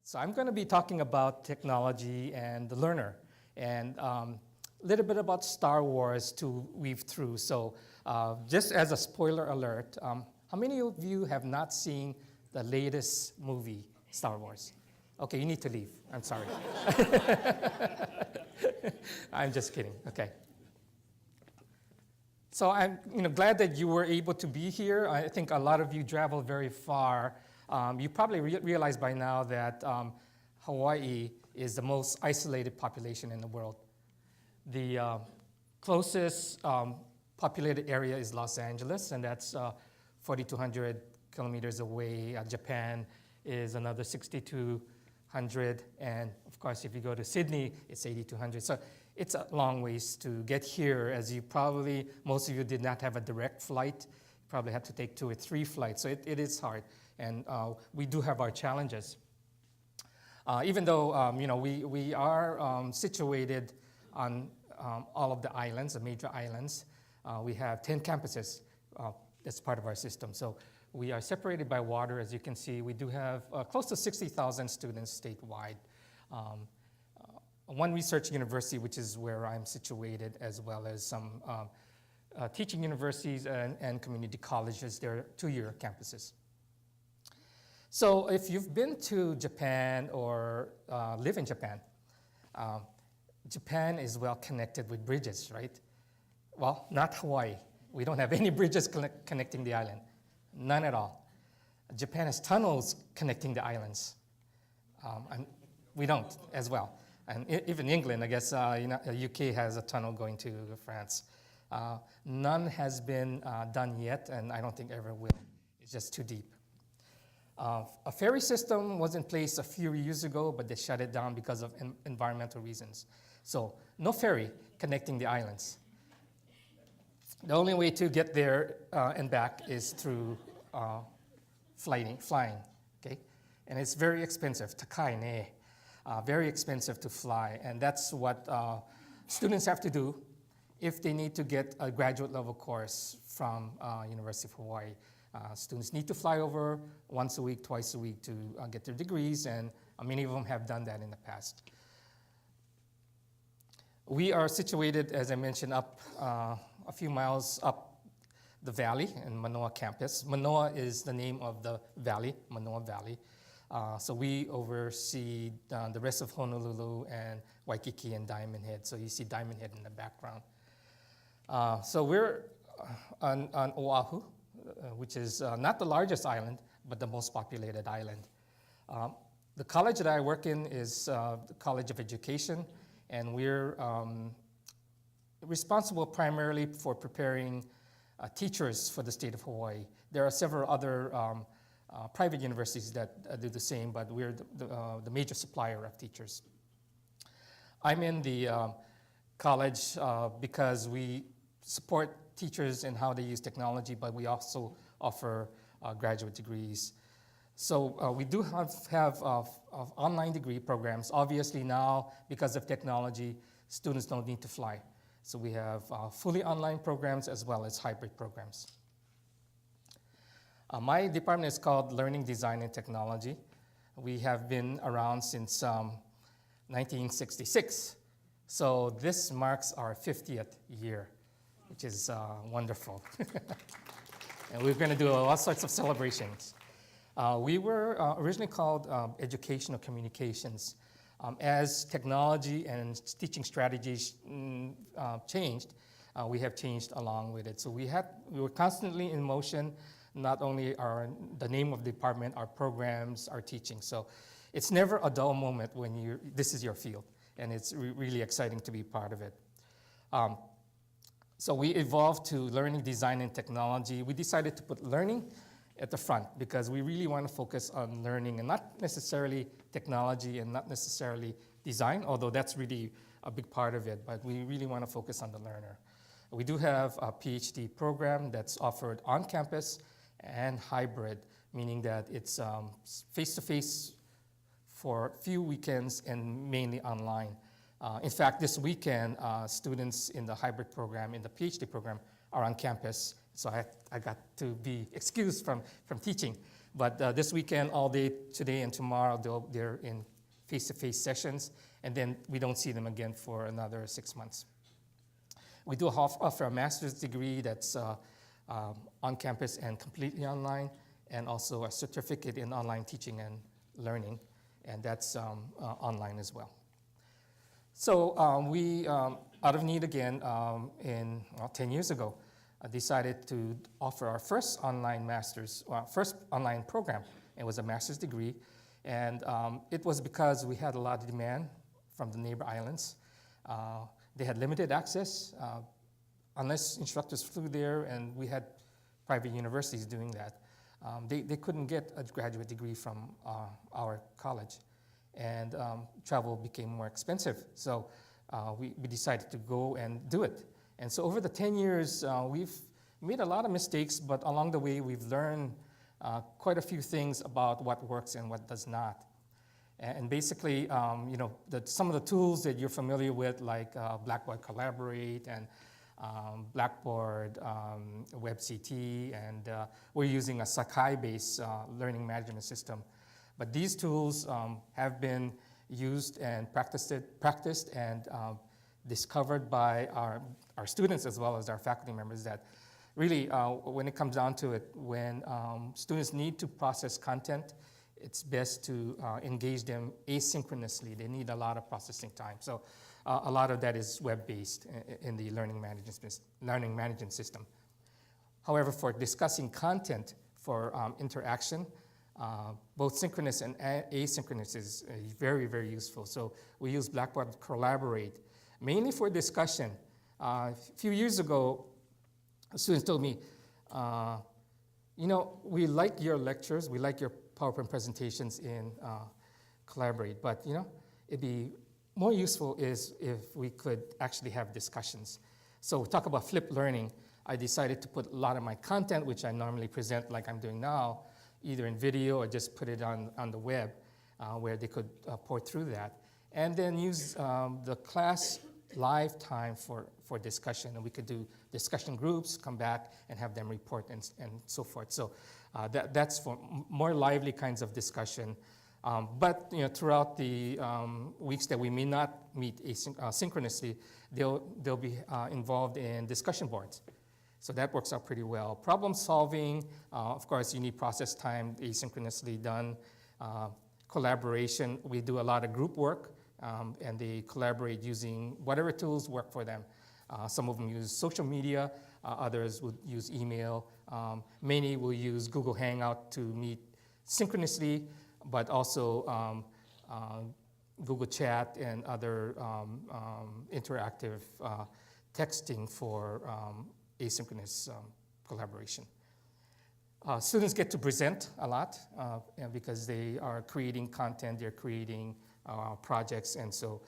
So I'm going to be talking about technology and the learner, and a little bit about Star Wars to weave through. So just as a spoiler alert, how many of you have not seen the latest movie, Star Wars? Okay, you need to leave. I'm sorry. I'm just kidding. Okay. So I'm glad that you were able to be here. I think a lot of you traveled very far. You probably realize by now that Hawaii is the most isolated population in the world. The closest populated area is Los Angeles, and that's 4,200 kilometers away. Japan is another 6,200, and of course, if you go to Sydney, it's 8,200. So it's a long ways to get here, as most of you did not have a direct flight. You probably had to take 2 or 3 flights, so it is hard. And we do have our challenges. Even though we are situated on all of the islands, the major islands, we have 10 campuses that's part of our system. So we are separated by water. As you can see, we do have close to 60,000 students statewide. One research university, which is where I'm situated, as well as some teaching universities and community colleges. They're 2-year campuses. So if you've been to Japan or live in Japan, Japan is well connected with bridges, right? Well, not Hawaii. We don't have any bridges connecting the island. None at all. Japan has tunnels connecting the islands. And we don't as well. And even England, I guess, UK has a tunnel going to France. None has been done yet, and I don't think ever will. It's just too deep. A ferry system was in place a few years ago, but they shut it down because of environmental reasons. So no ferry connecting the islands. The only way to get there and back is through flying, okay? And it's very expensive, takai ne, very expensive to fly. And that's what students have to do if they need to get a graduate level course from University of Hawai'i. Students need to fly over once a week, twice a week to get their degrees, and many of them have done that in the past. We are situated, as I mentioned, up a few miles up the valley in Manoa campus. Manoa is the name of the valley, Manoa Valley. So we oversee the rest of Honolulu and Waikiki and Diamond Head. So you see Diamond Head in the background. So we're on Oahu, which is not the largest island, but the most populated island. The college that I work in is the College of Education, and we're responsible primarily for preparing teachers for the state of Hawaii. There are several other private universities that do the same, but we're the major supplier of teachers. I'm in the college because we support teachers in how they use technology, but we also offer graduate degrees. So we do have online degree programs. Obviously now, because of technology, students don't need to fly. So we have fully online programs as well as hybrid programs. My department is called Learning, Design, and Technology. We have been around since 1966. So this marks our 50th year, which is wonderful. And we're going to do all sorts of celebrations. We were originally called Educational Communications. As technology and teaching strategies changed, we have changed along with it. So we were constantly in motion, not only the name of the department, our programs, our teaching. So it's never a dull moment when this is your field, and it's really exciting to be part of it. So we evolved to learning, design, and technology. We decided to put learning at the front because we really want to focus on learning and not necessarily technology and not necessarily design, although that's really a big part of it, but we really want to focus on the learner. We do have a PhD program that's offered on campus and hybrid, meaning that it's face-to-face for a few weekends and mainly online. In fact, this weekend, students in the hybrid program, in the PhD program, are on campus. So I got to be excused from teaching. But this weekend, all day, today and tomorrow, they're in face-to-face sessions, and then we don't see them again for another 6 months. We do offer a master's degree that's on campus and completely online, and also a certificate in online teaching and learning, and that's online as well. So we, out of need again, 10 years ago, decided to offer our first online first online program. It was a master's degree, and it was because we had a lot of demand from the neighbor islands. They had limited access, unless instructors flew there, and we had private universities doing that. They couldn't get a graduate degree from our college, and travel became more expensive. So we decided to go and do it. And so over the 10 years, we've made a lot of mistakes, but along the way, we've learned quite a few things about what works and what does not. And basically, some of the tools that you're familiar with, like Blackboard Collaborate and Blackboard, WebCT, and we're using a Sakai-based learning management system. But these tools have been used and practiced and discovered by our students as well as our faculty members that really, when it comes down to it, when students need to process content, it's best to engage them asynchronously. They need a lot of processing time. So a lot of that is web-based in the learning management system. However, for discussing content for interaction, both synchronous and asynchronous is very, very useful. So we use Blackboard Collaborate mainly for discussion. A few years ago, students told me, we like your lectures, we like your PowerPoint presentations in Collaborate, but it'd be more useful is if we could actually have discussions. So talk about flipped learning. I decided to put a lot of my content, which I normally present like I'm doing now, either in video or just put it on the web where they could pour through that. And then use the class live time for discussion. And we could do discussion groups, come back and have them report and so forth. So that's for more lively kinds of discussion. But throughout the weeks that we may not meet synchronously, they'll be involved in discussion boards. So that works out pretty well. Problem solving, of course, you need process time asynchronously done. Collaboration, we do a lot of group work, and they collaborate using whatever tools work for them. Some of them use social media, others would use email. Many will use Google Hangout to meet synchronously, but also Google Chat and other interactive texting for asynchronous collaboration. Students get to present a lot because they are creating content, they're creating projects, and so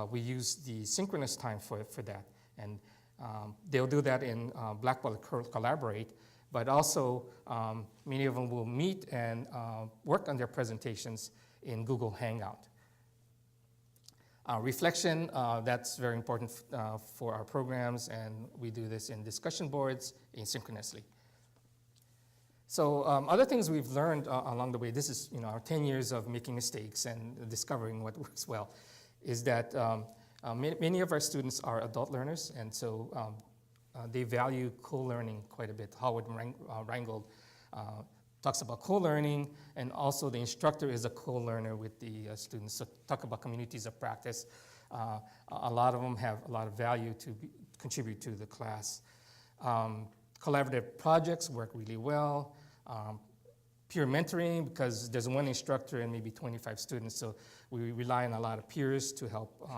we use the synchronous time for that. And they'll do that in Blackboard Collaborate, but also many of them will meet and work on their presentations in Google Hangout. Reflection, that's very important for our programs, and we do this in discussion boards asynchronously. So other things we've learned along the way, this is our 10 years of making mistakes and discovering what works well, is that many of our students are adult learners, and so they value co-learning quite a bit. Howard Reingold talks about co-learning, and also the instructor is a co-learner with the students. So talk about communities of practice. A lot of them have a lot of value to contribute to the class. Collaborative projects work really well. Peer mentoring, because there's one instructor and maybe 25 students, so we rely on a lot of peers to help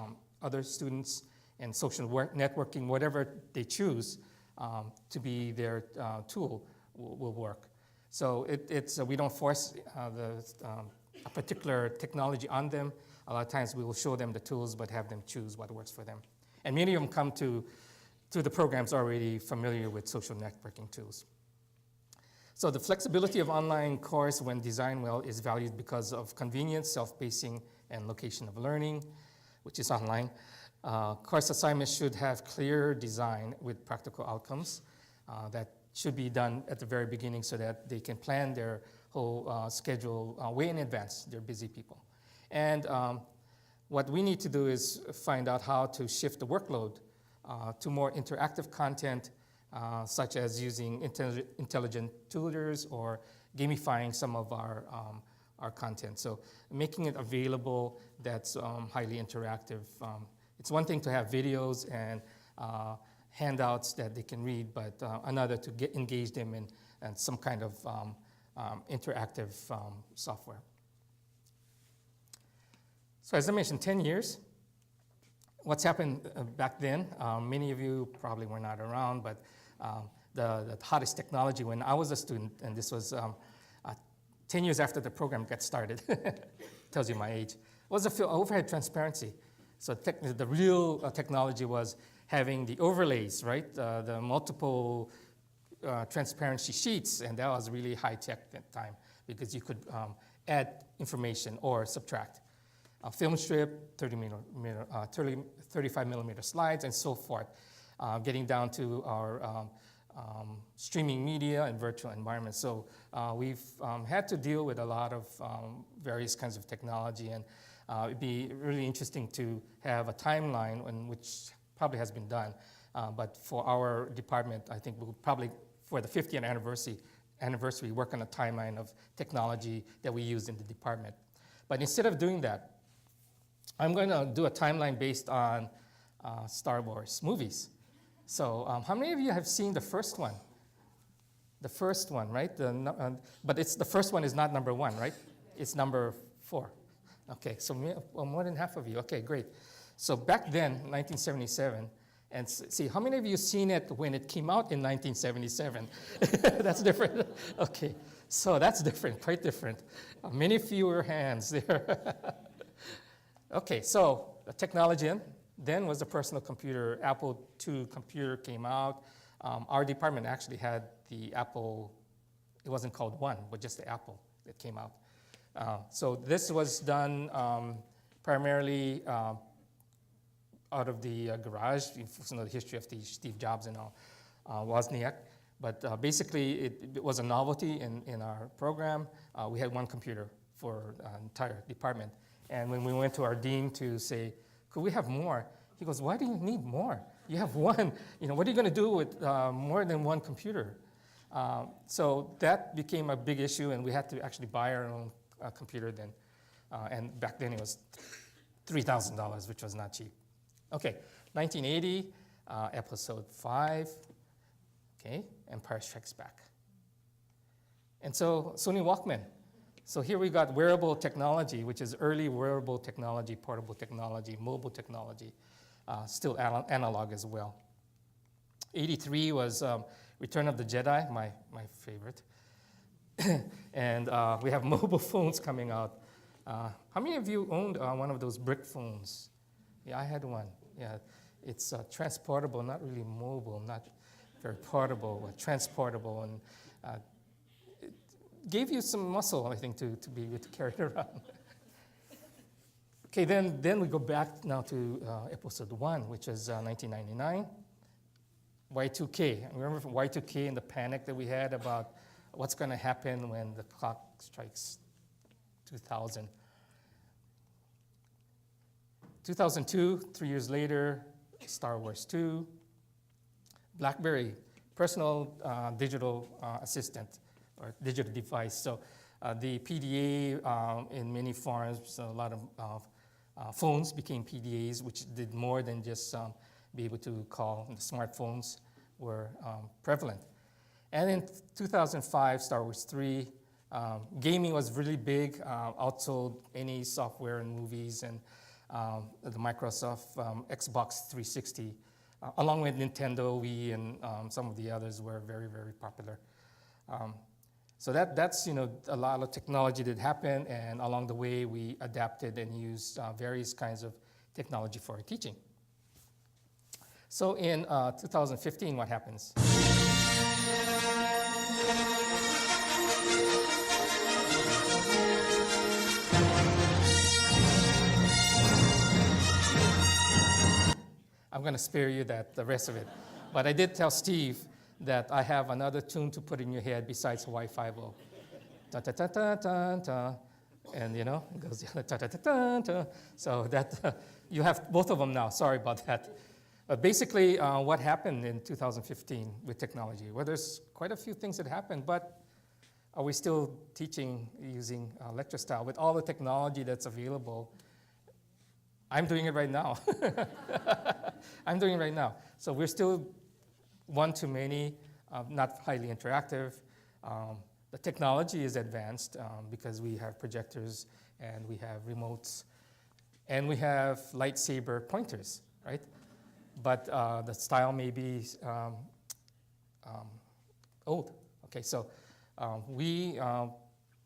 other students, and social networking, whatever they choose to be their tool will work. So we don't force a particular technology on them. A lot of times we will show them the tools, but have them choose what works for them. And many of them come to the programs already familiar with social networking tools. So the flexibility of online course when designed well is valued because of convenience, self-pacing, and location of learning, which is online. Course assignments should have clear design with practical outcomes that should be done at the very beginning so that they can plan their whole schedule way in advance. They're busy people. And what we need to do is find out how to shift the workload to more interactive content, such as using intelligent tutors or gamifying some of our content. So making it available that's highly interactive. It's one thing to have videos and handouts that they can read, but another to engage them in some kind of interactive software. So as I mentioned, 10 years. What's happened back then, many of you probably were not around, but the hottest technology when I was a student, and this was 10 years after the program got started, tells you my age, was the overhead transparency. So the real technology was having the overlays, right? The multiple transparency sheets, and that was really high tech at that time because you could add information or subtract. Film strip, 35 millimeter slides, and so forth, getting down to our streaming media and virtual environments. So we've had to deal with a lot of various kinds of technology, and it'd be really interesting to have a timeline in which probably has been done. But for our department, I think we'll probably, for the 50th anniversary, work on a timeline of technology that we use in the department. But instead of doing that, I'm going to do a timeline based on Star Wars movies. So how many of you have seen the first one? The first one, right? But the first one is not number 1, right? It's number 4. Okay, so more than half of you. Okay, great. So back then, 1977, and see, how many of you seen it when it came out in 1977? That's different. Okay, so that's different, quite different. Many fewer hands there. Okay, so the technology then was the personal computer. Apple II computer came out. Our department actually had the Apple, it wasn't called One, but just the Apple that came out. So this was done primarily out of the garage. You know the history of Steve Jobs and all, Wozniak. But basically, it was a novelty in our program. We had one computer for the entire department. And when we went to our dean to say, could we have more? He goes, why do you need more? You have one. You know, what are you going to do with more than one computer? So that became a big issue, and we had to actually buy our own computer then. And back then it was $3,000, which was not cheap. Okay, 1980, episode 5. Okay, Empire Strikes Back. And so Sony Walkman. So here we got wearable technology, which is early wearable technology, portable technology, mobile technology, still analog as well. 83 was Return of the Jedi, my favorite. And we have mobile phones coming out. How many of you owned one of those brick phones? Yeah, I had one. Yeah, it's transportable, not really mobile, not very portable, but transportable, and gave you some muscle, I think, to be able to carry it around. Okay, then we go back now to episode 1, which is 1999. Y2K. Remember from Y2K and the panic that we had about what's going to happen when the clock strikes 2000. 2002, 3 years later, Star Wars 2. BlackBerry, personal digital assistant, or digital device. So the PDA in many forms, a lot of phones became PDAs, which did more than just be able to call. The smartphones were prevalent. And in 2005, Star Wars 3, gaming was really big, outsold any software and movies, and the Microsoft Xbox 360, along with Nintendo, Wii, and some of the others were very, very popular. So that's a lot of technology that happened, and along the way we adapted and used various kinds of technology for our teaching. So in 2015, what happens? I'm going to spare you the rest of it. But I did tell Steve that I have another tune to put in your head besides Hawaii Five-0. Ta ta ta ta ta ta, and it goes ta ta ta ta ta. So that you have both of them now. Sorry about that. Basically, what happened in 2015 with technology? Well, there's quite a few things that happened, but are we still teaching using lecture style with all the technology that's available? I'm doing it right now. I'm doing it right now. So we're still one-to-many, not highly interactive. The technology is advanced because we have projectors and we have remotes and we have lightsaber pointers, right? But the style may be old. Okay, so we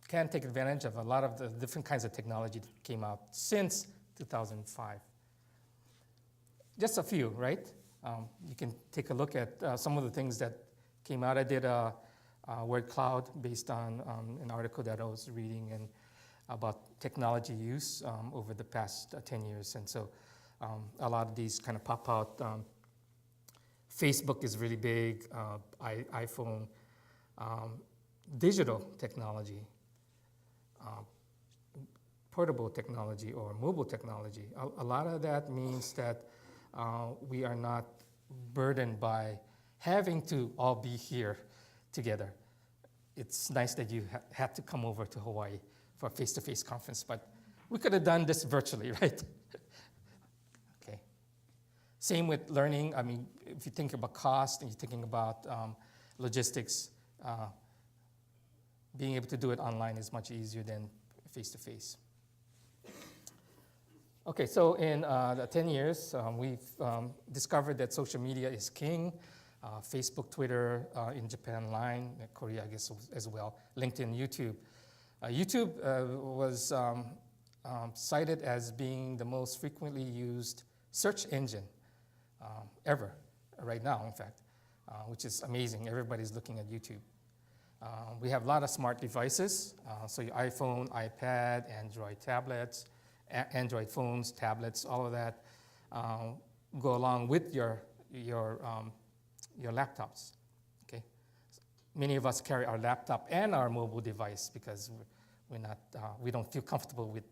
can take advantage of a lot of the different kinds of technology that came out since 2005. Just a few, right? You can take a look at some of the things that came out. I did a word cloud based on an article that I was reading and about technology use over the past 10 years. And so a lot of these kind of pop out. Facebook is really big, iPhone, digital technology, portable technology or mobile technology. A lot of that means that we are not burdened by having to all be here together. It's nice that you had to come over to Hawaii for a face-to-face conference, but we could have done this virtually, right? Okay. Same with learning. I mean, if you think about cost and you're thinking about logistics, being able to do it online is much easier than face-to-face. Okay, so in the 10 years, we've discovered that social media is king. Facebook, Twitter, in Japan, Line, Korea, I guess, as well, LinkedIn, YouTube. YouTube was cited as being the most frequently used search engine ever, right now, in fact, which is amazing. Everybody's looking at YouTube. We have a lot of smart devices, so your iPhone, iPad, Android tablets, Android phones, tablets, all of that go along with your laptops. Okay, many of us carry our laptop and our mobile device because we don't feel comfortable with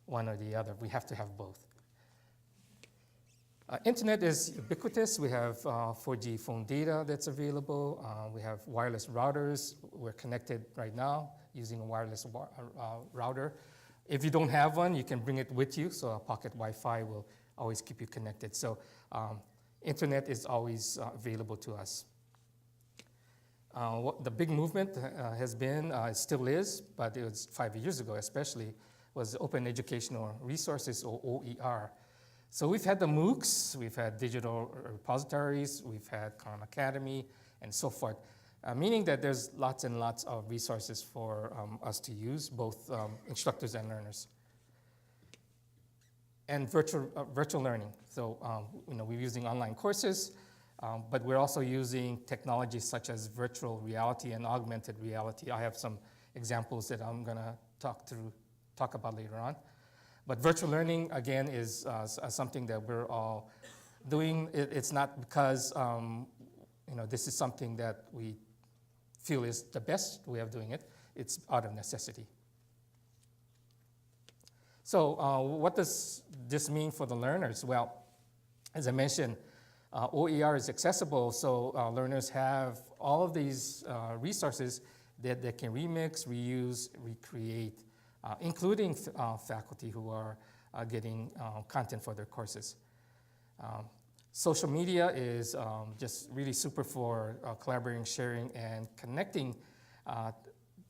one or the other. We have to have both. Internet is ubiquitous. We have 4G phone data that's available. We have wireless routers. We're connected right now using a wireless router. If you don't have one, you can bring it with you, so a pocket Wi-Fi will always keep you connected. So internet is always available to us. What the big movement has been, it still is, but it was 5 years ago especially, was Open Educational Resources, or OER. So we've had the MOOCs, we've had digital repositories, we've had Khan Academy, and so forth, meaning that there's lots and lots of resources for us to use, both instructors and learners. And virtual learning. So we're using online courses, but we're also using technologies such as virtual reality and augmented reality. I have some examples that I'm going to talk about later on. But virtual learning, again, is something that we're all doing. It's not because this is something that we feel is the best way of doing it. It's out of necessity. So what does this mean for the learners? Well, as I mentioned, OER is accessible, so learners have all of these resources that they can remix, reuse, recreate, including faculty who are getting content for their courses. Social media is just really super for collaborating, sharing, and connecting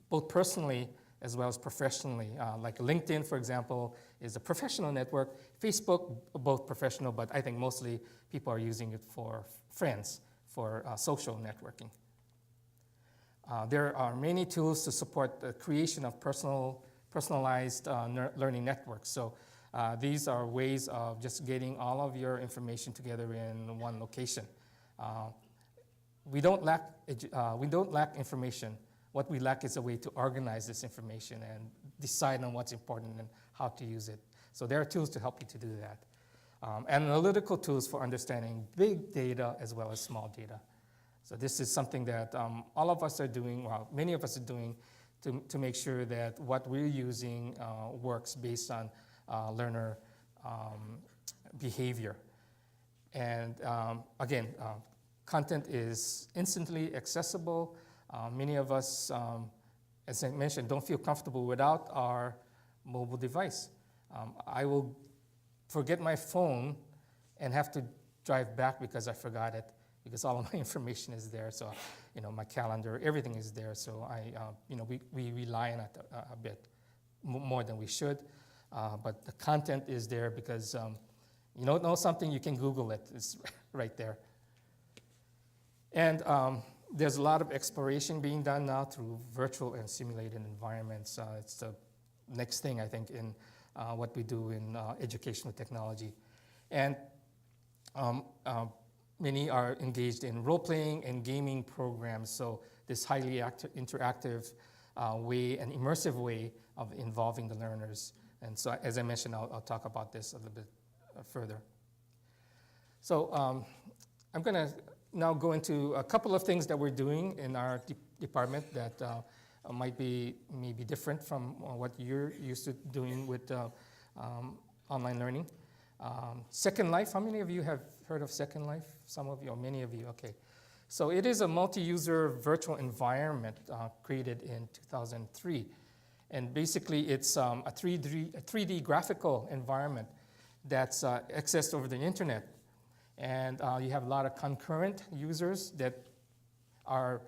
both personally as well as professionally. Like LinkedIn, for example, is a professional network. Facebook, both professional, but I think mostly people are using it for friends, for social networking. There are many tools to support the creation of personalized learning networks. So these are ways of just getting all of your information together in one location. We don't lack information. What we lack is a way to organize this information and decide on what's important and how to use it. So there are tools to help you to do that. Analytical tools for understanding big data as well as small data. So this is something that all of us are doing, well, many of us are doing to make sure that what we're using works based on learner behavior. And again, content is instantly accessible. Many of us, as I mentioned, don't feel comfortable without our mobile device. I will forget my phone and have to drive back because I forgot it, because all of my information is there. So, my calendar, everything is there. So we rely on it a bit more than we should. But the content is there because you don't know something, you can Google it. It's right there. And there's a lot of exploration being done now through virtual and simulated environments. It's the next thing, I think, in what we do in educational technology. And many are engaged in role-playing and gaming programs. So this highly interactive way, an immersive way of involving the learners. And so, as I mentioned, I'll talk about this a little bit further. So I'm going to now go into a couple of things that we're doing in our department that might be maybe different from what you're used to doing with online learning. Second Life, how many of you have heard of Second Life? Some of you, or many of you, okay. So it is a multi-user virtual environment created in 2003. And basically it's a 3D graphical environment that's accessed over the internet. And you have a lot of concurrent users that are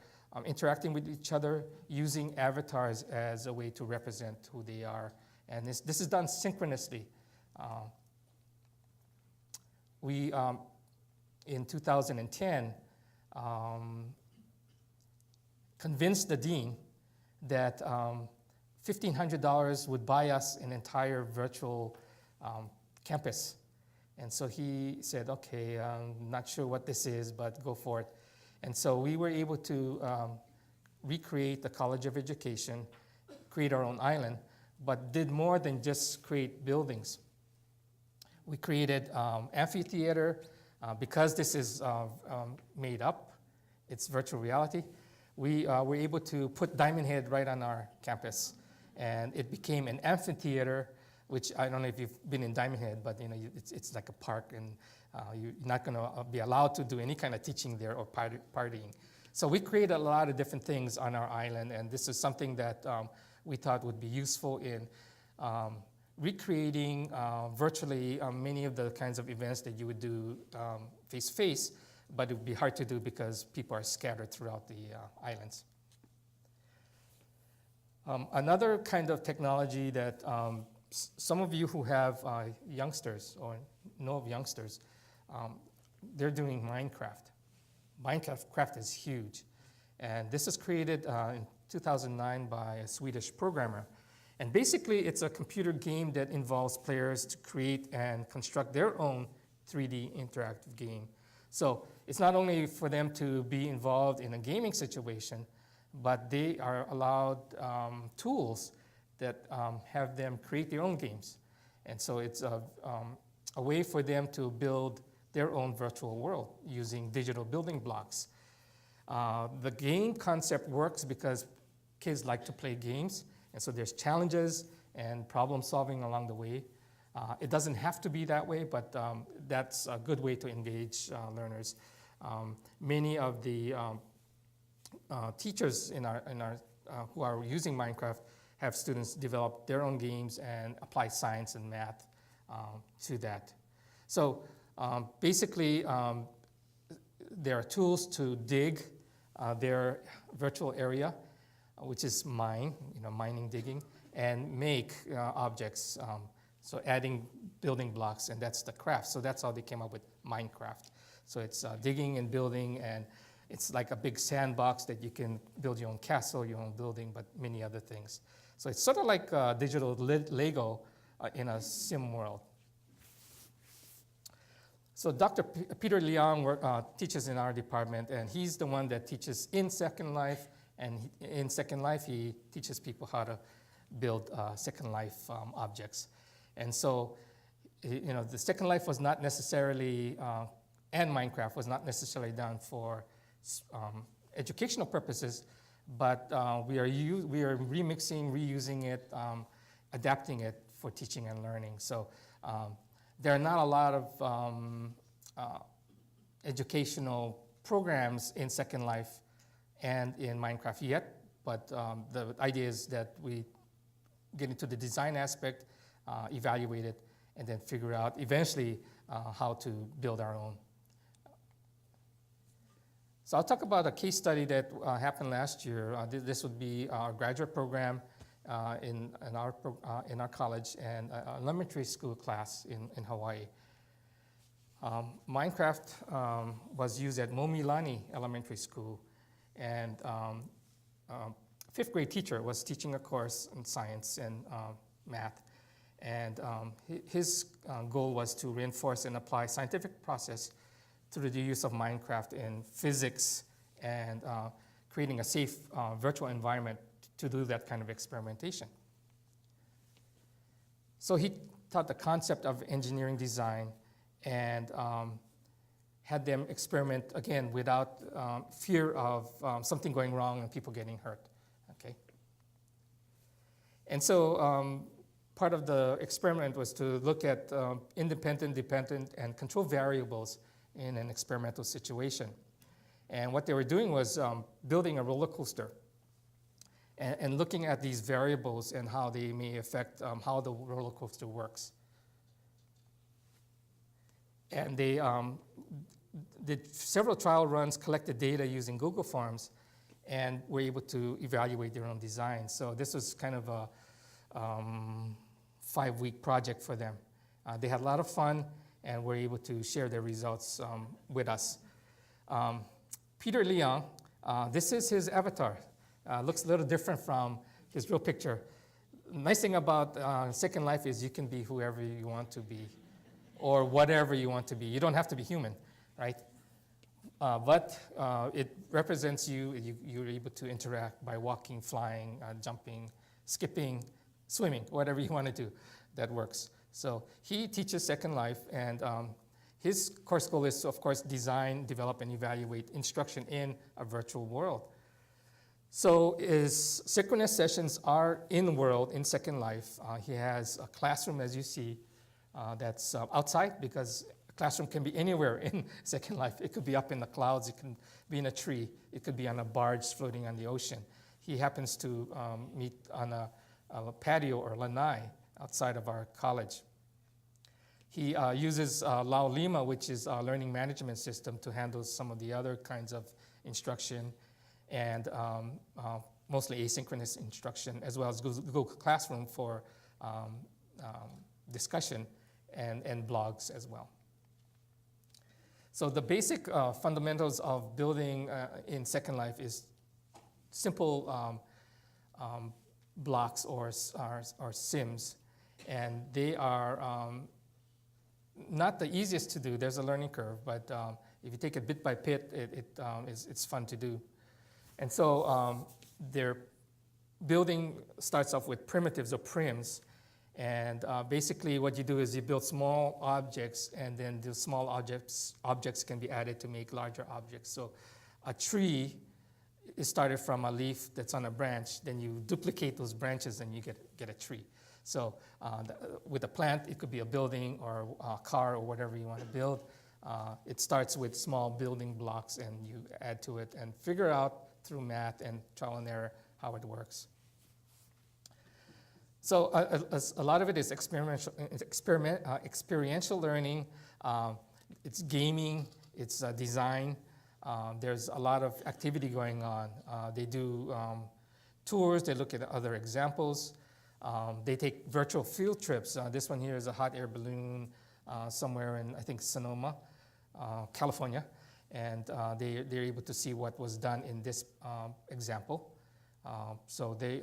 interacting with each other using avatars as a way to represent who they are. And this is done synchronously. We, in 2010, convinced the dean that $1,500 would buy us an entire virtual campus. And so he said, okay, I'm not sure what this is, but go for it. And so we were able to recreate the College of Education, create our own island, but did more than just create buildings. We created amphitheater. Because this is made up, it's virtual reality, we were able to put Diamond Head right on our campus. And it became an amphitheater, which I don't know if you've been in Diamond Head, but it's like a park, and you're not going to be allowed to do any kind of teaching there or partying. So we created a lot of different things on our island, and this is something that we thought would be useful in recreating virtually many of the kinds of events that you would do face-to-face, but it would be hard to do because people are scattered throughout the islands. Another kind of technology that some of you who have youngsters or know of youngsters, they're doing Minecraft. Minecraft is huge. And this was created in 2009 by a Swedish programmer. And basically, it's a computer game that involves players to create and construct their own 3D interactive game. So it's not only for them to be involved in a gaming situation, but they are allowed tools that have them create their own games. And so it's a way for them to build their own virtual world using digital building blocks. The game concept works because kids like to play games. And so there's challenges and problem solving along the way. It doesn't have to be that way, but that's a good way to engage learners. Many of the teachers in our who are using Minecraft have students develop their own games and apply science and math to that. So basically, there are tools to dig their virtual area, which is mining, digging, and make objects. So adding building blocks, and that's the craft. So that's how they came up with Minecraft. So it's digging and building, and it's like a big sandbox that you can build your own castle, your own building, but many other things. So it's sort of like digital Lego in a sim world. So Dr. Peter Leong teaches in our department, and he's the one that teaches in Second Life. And in Second Life, he teaches people how to build Second Life objects. And so, the Second Life was not necessarily, and Minecraft was not necessarily done for educational purposes, but we are remixing, reusing it, adapting it for teaching and learning. So there are not a lot of educational programs in Second Life and in Minecraft yet, but the idea is that we get into the design aspect, evaluate it, and then figure out eventually how to build our own. So I'll talk about a case study that happened last year. This would be our graduate program in our college and an elementary school class in Hawaii. Minecraft was used at Momilani Elementary School, and fifth grade teacher was teaching a course in science and math. And his goal was to reinforce and apply scientific process through the use of Minecraft in physics and creating a safe virtual environment to do that kind of experimentation. So he taught the concept of engineering design and had them experiment, again, without fear of something going wrong and people getting hurt, okay? And so part of the experiment was to look at independent, dependent, and control variables in an experimental situation. And what they were doing was building a roller coaster and looking at these variables and how they may affect how the roller coaster works. And they did several trial runs, collected data using Google Forms, and were able to evaluate their own design. So this was kind of a 5-week project for them. They had a lot of fun and were able to share their results with us. Peter Leong, this is his avatar. Looks a little different from his real picture. Nice thing about Second Life is you can be whoever you want to be or whatever you want to be. You don't have to be human, right? But it represents you. You're able to interact by walking, flying, jumping, skipping, swimming, whatever you want to do, that works. So he teaches Second Life, and his course goal is to, of course, design, develop, and evaluate instruction in a virtual world. So his synchronous sessions are in world, in Second Life. He has a classroom, as you see, that's outside, because a classroom can be anywhere in Second Life. It could be up in the clouds, it can be in a tree, it could be on a barge floating on the ocean. He happens to meet on a patio or lanai outside of our college. He uses Laulima, which is a learning management system, to handle some of the other kinds of instruction, and mostly asynchronous instruction, as well as Google Classroom for discussion and blogs as well. So the basic fundamentals of building in Second Life is simple blocks or sims, and they are not the easiest to do. There's a learning curve, but if you take it bit by bit, it's fun to do. And so their building starts off with primitives or prims, and basically what you do is you build small objects, and then the small objects can be added to make larger objects. So a tree is started from a leaf that's on a branch, then you duplicate those branches and you get a tree. So with a plant, it could be a building or a car or whatever you want to build. It starts with small building blocks, and you add to it and figure out through math and trial and error how it works. So a lot of it is experiential learning. It's gaming, it's design. There's a lot of activity going on. They do tours, they look at other examples. They take virtual field trips. This one here is a hot air balloon somewhere in, I think, Sonoma, California. And they're able to see what was done in this example. So they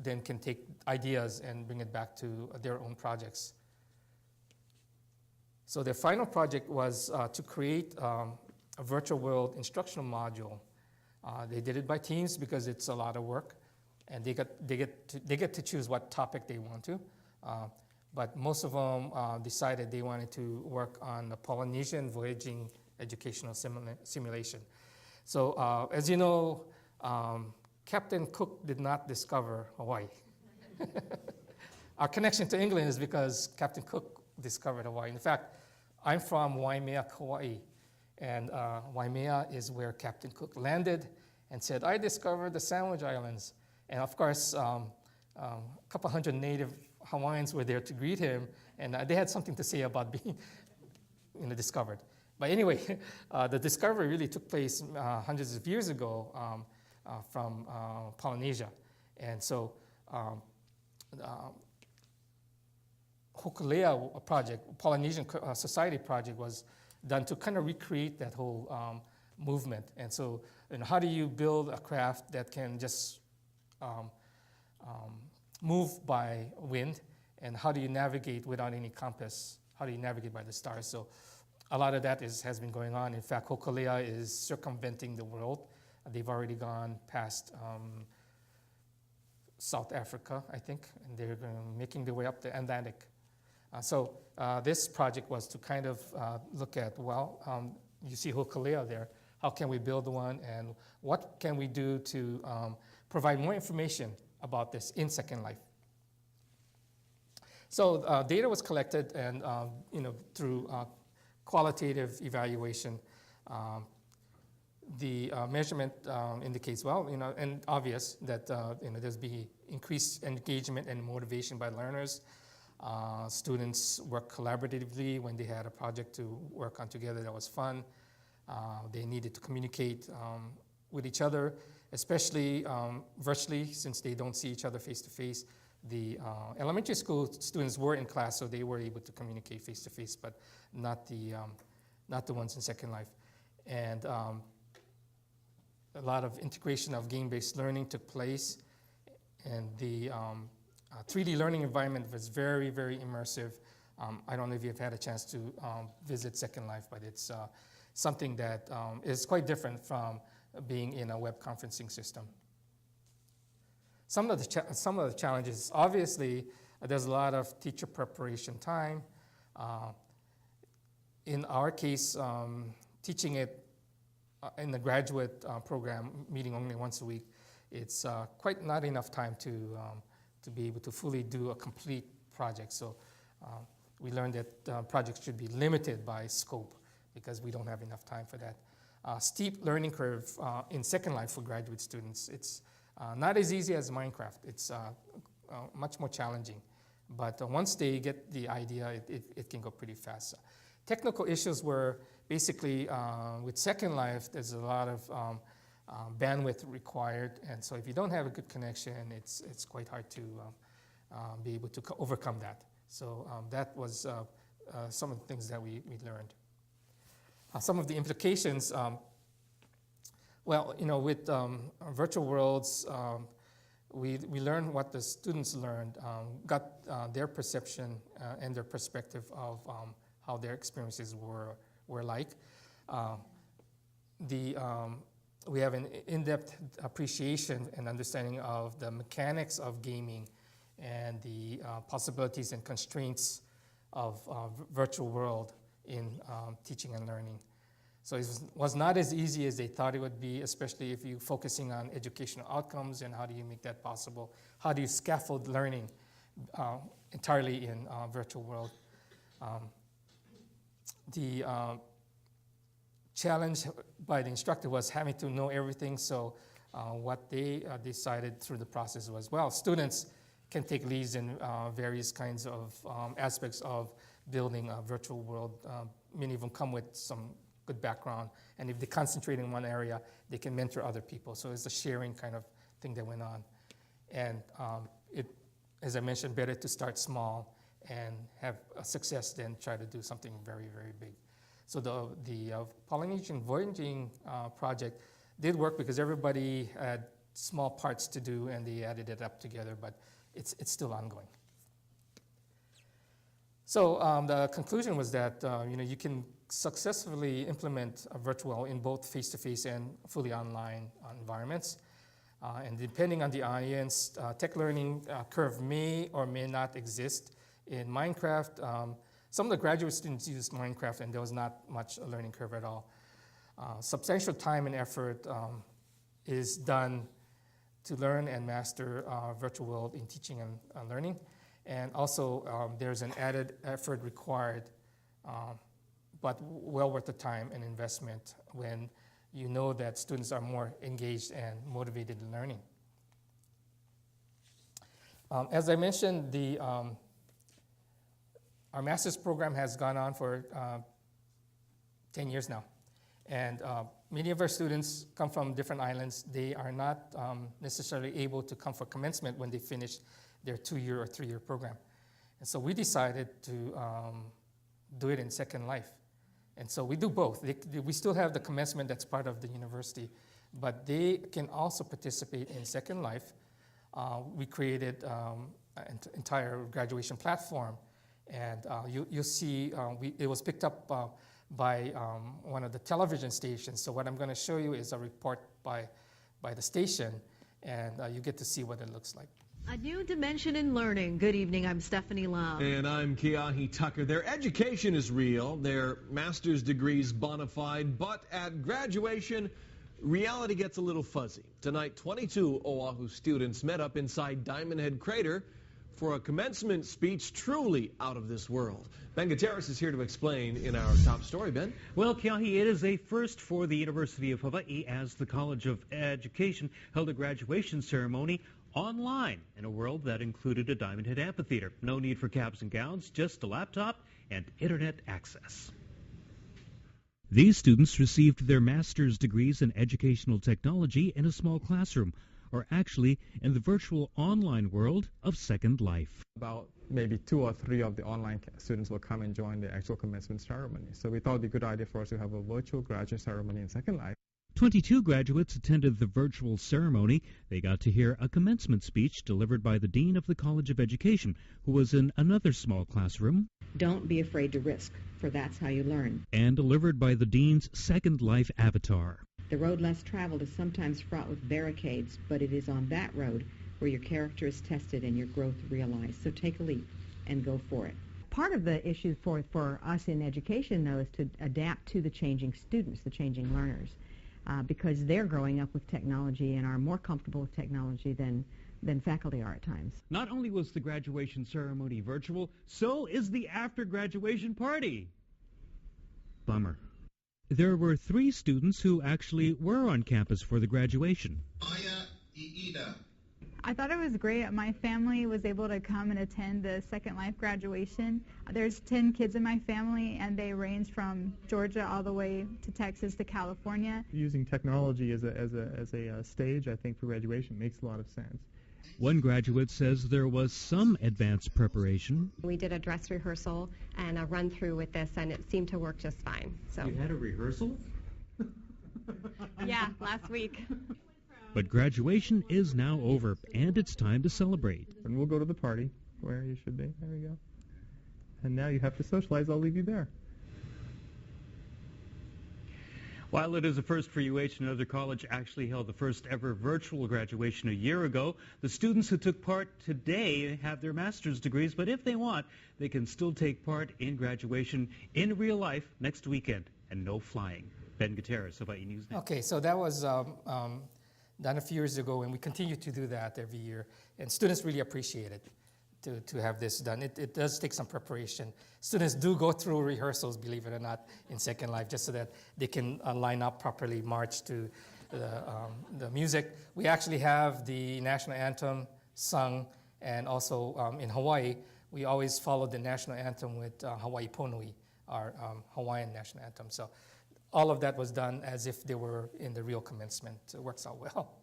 then can take ideas and bring it back to their own projects. So their final project was to create a virtual world instructional module. They did it by teams because it's a lot of work, and they get to choose what topic they want to. But most of them decided they wanted to work on the Polynesian voyaging educational simulation. So as you know, Captain Cook did not discover Hawaii. Our connection to England is because Captain Cook discovered Hawaii. In fact, I'm from Waimea, Hawaii, and Waimea is where Captain Cook landed and said, I discovered the Sandwich Islands. And of course, a couple hundred native Hawaiians were there to greet him, and they had something to say about being discovered. But anyway, the discovery really took place hundreds of years ago from Polynesia. And so Hokulea project, Polynesian Society project, was done to kind of recreate that whole movement. And so how do you build a craft that can just move by wind, and how do you navigate without any compass? How do you navigate by the stars? So a lot of that has been going on. In fact, Hokulea is circumventing the world. They've already gone past South Africa, I think, and they're making their way up the Atlantic. So this project was to kind of look at, you see Hokulea there. How can we build one, and what can we do to provide more information about this in Second Life? So data was collected, and through qualitative evaluation, the measurement indicates, and obvious that there's be increased engagement and motivation by learners. Students work collaboratively when they had a project to work on together that was fun. They needed to communicate with each other, especially virtually, since they don't see each other face to face. The elementary school students were in class, so they were able to communicate face to face, but not the ones in Second Life. And a lot of integration of game-based learning took place, and the 3D learning environment was very, very immersive. I don't know if you've had a chance to visit Second Life, but it's something that is quite different from being in a web conferencing system. Some of the challenges, obviously, there's a lot of teacher preparation time. In our case, teaching it in the graduate program, meeting only once a week, it's quite not enough time to be able to fully do a complete project. So we learned that projects should be limited by scope because we don't have enough time for that. Steep learning curve in Second Life for graduate students. It's not as easy as Minecraft. It's much more challenging. But once they get the idea, it can go pretty fast. Technical issues were basically, with Second Life, there's a lot of bandwidth required. And so if you don't have a good connection, it's quite hard to be able to overcome that. So that was some of the things that we learned. Some of the implications, with virtual worlds, we learned what the students learned, got their perception and their perspective of how their experiences were like. We have an in-depth appreciation and understanding of the mechanics of gaming and the possibilities and constraints of virtual world in teaching and learning. So it was not as easy as they thought it would be, especially if you're focusing on educational outcomes and how do you make that possible? How do you scaffold learning entirely in virtual world? The challenge by the instructor was having to know everything, so what they decided through the process was, students can take leads in various kinds of aspects of building a virtual world. Many of them come with some good background, and if they concentrate in one area, they can mentor other people. So it's a sharing kind of thing that went on. And as I mentioned, better to start small and have a success than try to do something very, very big. So the Polynesian Voyaging project did work because everybody had small parts to do and they added it up together, but it's still ongoing. So the conclusion was that you can successfully implement a virtual in both face-to-face and fully online environments. And depending on the audience, tech learning curve may or may not exist. In Minecraft, some of the graduate students used Minecraft and there was not much a learning curve at all. Substantial time and effort is done to learn and master virtual world in teaching and learning. And also there's an added effort required, but well worth the time and investment when you know that students are more engaged and motivated in learning. As I mentioned, our master's program has gone on for 10 years now. And many of our students come from different islands. They are not necessarily able to come for commencement when they finish their 2-year or 3-year program. And so we decided to do it in Second Life. And so we do both. We still have the commencement that's part of the university, but they can also participate in Second Life. We created an entire graduation platform, and you'll see it was picked up by one of the television stations. So what I'm going to show you is a report by the station, and you get to see what it looks like. A new dimension in learning. Good evening, I'm Stephanie Lau. And I'm Keahi Tucker. Their education is real, their master's degrees bona fide, but at graduation, reality gets a little fuzzy. Tonight, 22 Oahu students met up inside Diamond Head Crater for a commencement speech truly out of this world. Ben Gutierrez is here to explain in our top story. Ben? Well, Keahi, it is a first for the University of Hawai'i as the College of Education held a graduation ceremony online in a world that included a Diamond Head amphitheater. No need for caps and gowns, just a laptop and internet access. These students received their master's degrees in educational technology in a small classroom, or actually in the virtual online world of Second Life. About maybe 2 or 3 of the online students will come and join the actual commencement ceremony. So we thought it would be a good idea for us to have a virtual graduate ceremony in Second Life. 22 graduates attended the virtual ceremony. They got to hear a commencement speech delivered by the Dean of the College of Education, who was in another small classroom. Don't be afraid to risk, for that's how you learn. And delivered by the Dean's Second Life avatar. The road less traveled is sometimes fraught with barricades, but it is on that road where your character is tested and your growth realized. So take a leap and go for it. Part of the issue for us in education, though, is to adapt to the changing students, the changing learners. Because they're growing up with technology and are more comfortable with technology than faculty are at times. Not only was the graduation ceremony virtual, so is the after-graduation party. Bummer. There were 3 students who actually were on campus for the graduation. I thought it was great. My family was able to come and attend the Second Life graduation. There's 10 kids in my family, and they range from Georgia all the way to Texas to California. Using technology as a stage, I think, for graduation makes a lot of sense. One graduate says there was some advanced preparation. We did a dress rehearsal and a run-through with this, and it seemed to work just fine. So. You had a rehearsal? Yeah, last week. But graduation is now over, and it's time to celebrate. And we'll go to the party where you should be. There we go. And now you have to socialize. I'll leave you there. While it is a first for UH, another college actually held the first ever virtual graduation a year ago. The students who took part today have their master's degrees, but if they want, they can still take part in graduation in real life next weekend, and no flying. Ben Gutierrez, Hawai'i News Now. Okay, so that was done a few years ago, and we continue to do that every year. And students really appreciate it to have this done. It does take some preparation. Students do go through rehearsals, believe it or not, in Second Life, just so that they can line up properly, march to the music. We actually have the national anthem sung, and also in Hawaii, we always follow the national anthem with Hawaii Ponui, our Hawaiian national anthem. So all of that was done as if they were in the real commencement. It works out well.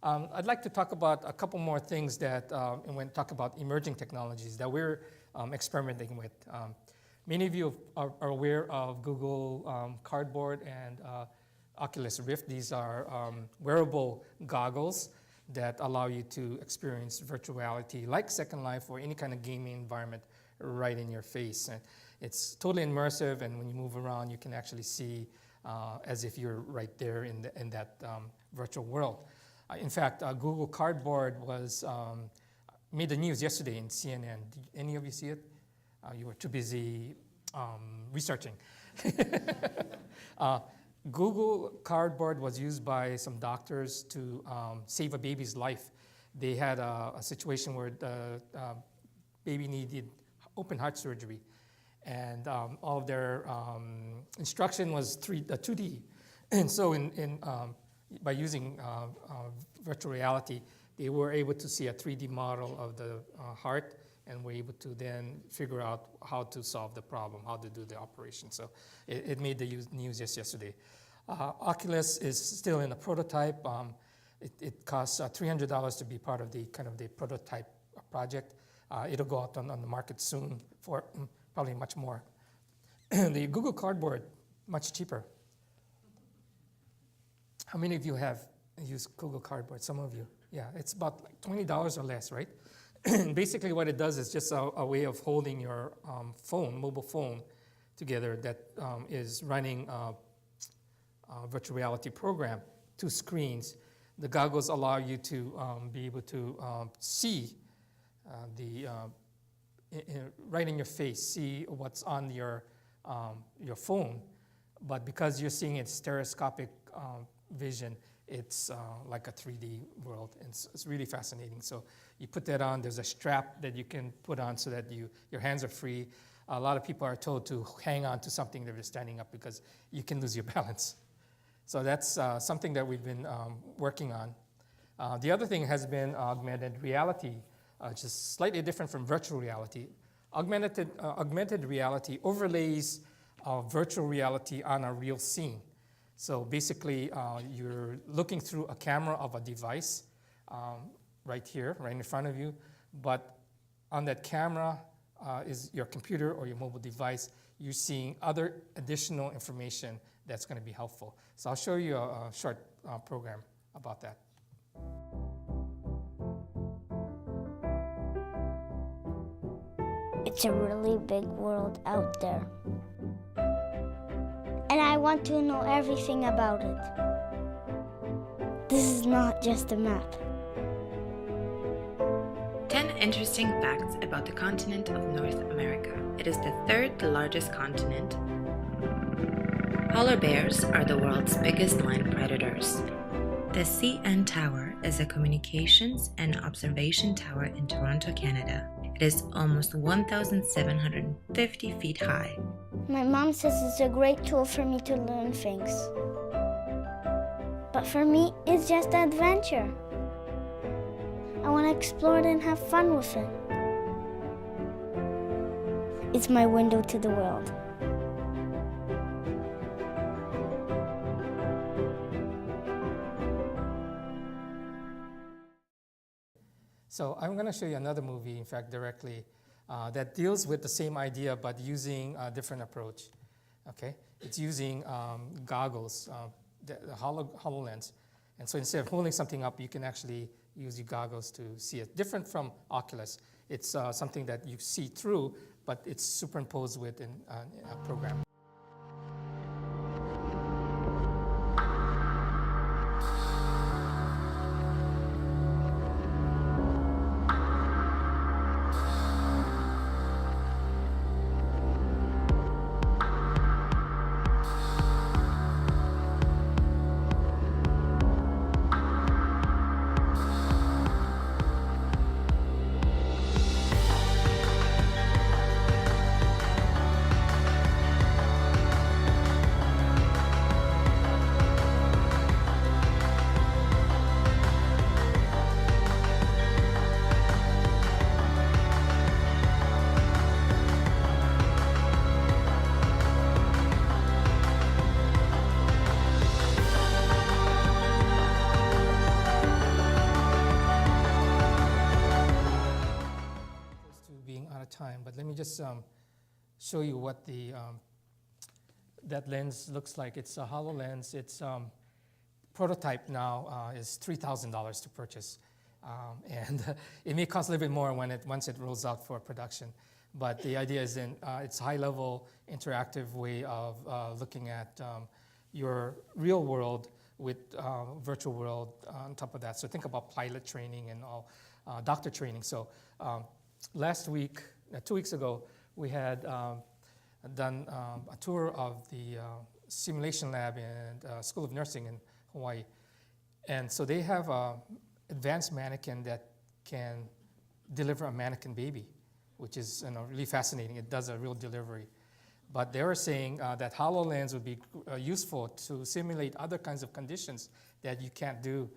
I'd like to talk about a couple more things that, when talk about emerging technologies that we're experimenting with. Many of you are aware of Google Cardboard and Oculus Rift. These are wearable goggles that allow you to experience virtual reality like Second Life or any kind of gaming environment right in your face. And it's totally immersive, and when you move around, you can actually see as if you're right there in that virtual world. In fact, Google Cardboard was made the news yesterday in CNN. Did any of you see it? You were too busy researching. Google Cardboard was used by some doctors to save a baby's life. They had a situation where the baby needed open heart surgery, and all of their instruction was 2D. And so by using virtual reality, they were able to see a 3D model of the heart, and were able to then figure out how to solve the problem, how to do the operation. So it made the news just yesterday. Oculus is still in a prototype. It costs $300 to be part of the prototype project. It'll go out on the market soon for probably much more. The Google Cardboard, much cheaper. How many of you have used Google Cardboard? Some of you. Yeah, it's about like $20 or less, right? Basically what it does is just a way of holding your mobile phone together that is running a virtual reality program, 2 screens. The goggles allow you to be able to see right in your face, see what's on your phone. But because you're seeing it stereoscopic vision, it's like a 3D world. And it's really fascinating. So you put that on. There's a strap that you can put on so that your hands are free. A lot of people are told to hang on to something that they're standing up because you can lose your balance. So that's something that we've been working on. The other thing has been augmented reality, which is slightly different from virtual reality. Augmented reality overlays virtual reality on a real scene. So basically, you're looking through a camera of a device right here, right in front of you, but on that camera is your computer or your mobile device. You're seeing other additional information that's going to be helpful. So I'll show you a short program about that. It's a really big world out there. And I want to know everything about it. This is not just a map. 10 interesting facts about the continent of North America. It is the 3rd largest continent. Polar bears are the world's biggest land predators. The CN Tower is a communications and observation tower in Toronto, Canada. It is almost 1,750 feet high. My mom says it's a great tool for me to learn things. But for me, it's just an adventure. I want to explore it and have fun with it. It's my window to the world. So I'm going to show you another movie, in fact, directly, that deals with the same idea but using a different approach. Okay, it's using goggles, the HoloLens, and so instead of holding something up, you can actually use your goggles to see it. Different from Oculus, it's something that you see through, but it's superimposed within a program. Time, but let me just show you what that lens looks like. It's a HoloLens. It's prototype now is $3,000 to purchase, and it may cost a little bit more once it rolls out for production. But the idea is it's a high-level interactive way of looking at your real world with virtual world on top of that. So think about pilot training and all, doctor training. So last week, 2 weeks ago, we had done a tour of the simulation lab in School of Nursing in Hawaii. And so they have an advanced mannequin that can deliver a mannequin baby, which is really fascinating. It does a real delivery. But they were saying that HoloLens would be useful to simulate other kinds of conditions that you can't do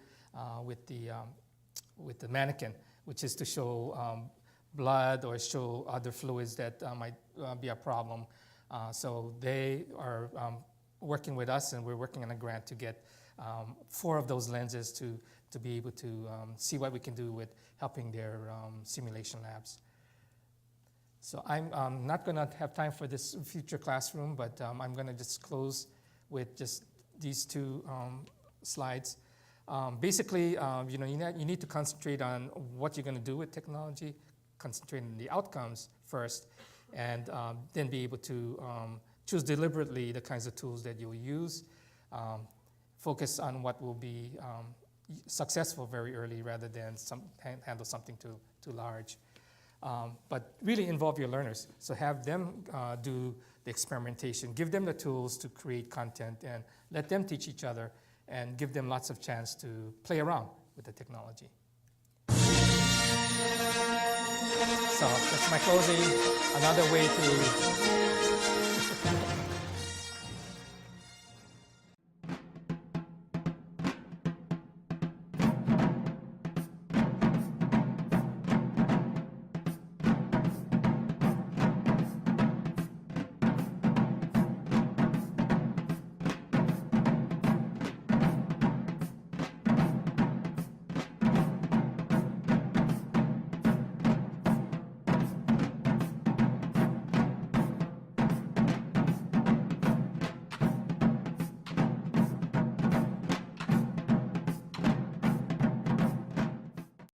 with the mannequin, which is to show blood or show other fluids that might be a problem. So they are working with us, and we're working on a grant to get 4 of those lenses to be able to see what we can do with helping their simulation labs. So I'm not going to have time for this future classroom, but I'm going to just close with just these 2 slides. Basically, you need to concentrate on what you're going to do with technology, concentrate on the outcomes first, and then be able to choose deliberately the kinds of tools that you'll use. Focus on what will be successful very early rather than handle something too large. But really involve your learners. So have them do the experimentation. Give them the tools to create content and let them teach each other and give them lots of chance to play around with the technology. So that's my closing. Another way to